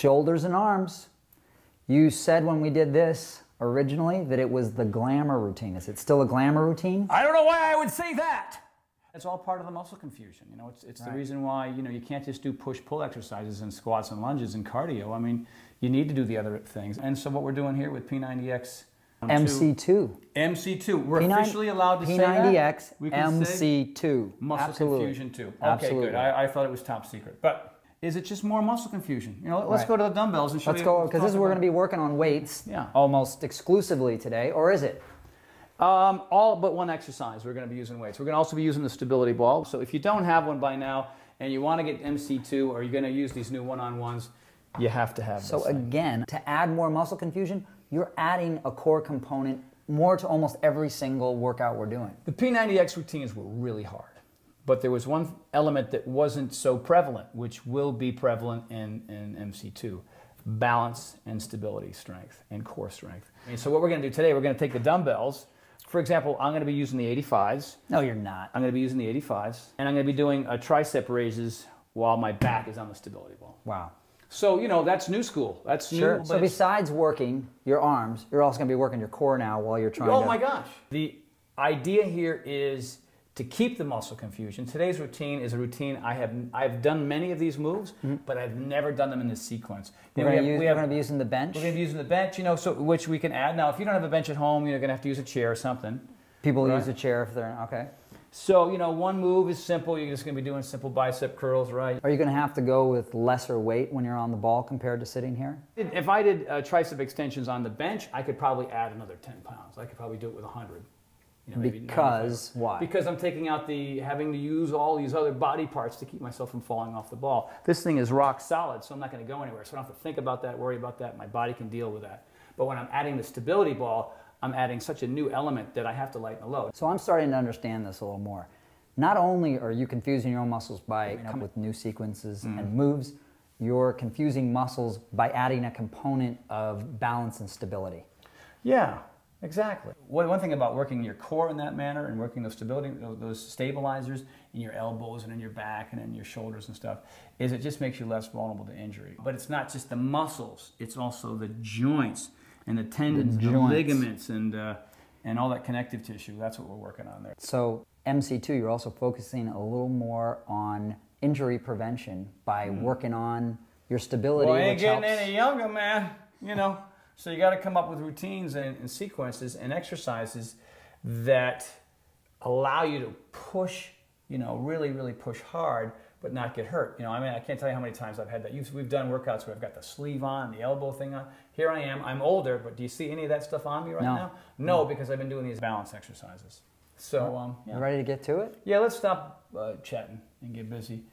Shoulders and arms. You said when we did this originally that it was the glamour routine. Is it still a glamour routine? I don't know why I would say that. It's all part of the muscle confusion. You know, it's right. The reason why, you know, you can't just do push-pull exercises and squats and lunges and cardio. I mean, you need to do the other things. And so what we're doing here with P90X MC2. MC2. We're officially allowed to say that? P90X, We can MC2. say muscle Absolutely. confusion too. Okay, Absolutely. good. I thought it was top secret. But is it just more muscle confusion? You know, let's go to the dumbbells and show you. Let's go, because we're going to be working on weights almost exclusively today, or is it? All but one exercise we're going to be using weights. We're going to also be using the stability ball. So if you don't have one by now and you want to get MC2 or you're going to use these new one-on-ones, you have to have this So again, to add more muscle confusion, you're adding a core component more to almost every single workout we're doing. The P90X routines were really hard, but there was one element that wasn't so prevalent, which will be prevalent in MC2. Balance and stability strength and core strength. And so what we're going to do today, we're going to take the dumbbells. For example, I'm going to be using the 85s. No, you're not. I'm going to be using the 85s. And I'm going to be doing tricep raises while my back is on the stability ball. Wow. So, you know, that's new school. That's Sure. new. So besides working your arms, you're also going to be working your core now while you're trying to... Oh my gosh. The idea here is to keep the muscle confusion. Today's routine is a routine I've done many of these moves, but I've never done them in this sequence. We're going to be using the bench? We're going to be using the bench, you know, so which we can add. Now, if you don't have a bench at home, you're going to have to use a chair or something. People use a chair if they're... Okay. So, you know, one move is simple. You're just going to be doing simple bicep curls, right? Are you going to have to go with lesser weight when you're on the ball compared to sitting here? If I did tricep extensions on the bench, I could probably add another 10 pounds. I could probably do it with 100. You know, because why? Because I'm taking out having to use all these other body parts to keep myself from falling off the ball. This thing is rock solid, so I'm not going to go anywhere. So I don't have to think about that, worry about that. My body can deal with that. But when I'm adding the stability ball, I'm adding such a new element that I have to lighten the load. So I'm starting to understand this a little more. Not only are you confusing your own muscles by coming up with new sequences and moves, you're confusing muscles by adding a component of balance and stability. Yeah, exactly. One thing about working your core in that manner and working those stability, those stabilizers in your elbows and in your back and in your shoulders and stuff, is it just makes you less vulnerable to injury. But it's not just the muscles, it's also the joints and the tendons, the ligaments, and all that connective tissue. That's what we're working on there. So MC2, you're also focusing a little more on injury prevention by working on your stability. Well, I ain't getting any younger, man. You know, so you got to come up with routines and sequences and exercises that allow you to push, you know, really, really push hard, but not get hurt. You know, I mean, I can't tell you how many times I've had that. We've done workouts where I've got the sleeve on, the elbow thing on. Here I am. I'm older, but do you see any of that stuff on me right now? No, because I've been doing these balance exercises. So, You ready to get to it? Yeah, let's stop chatting and get busy.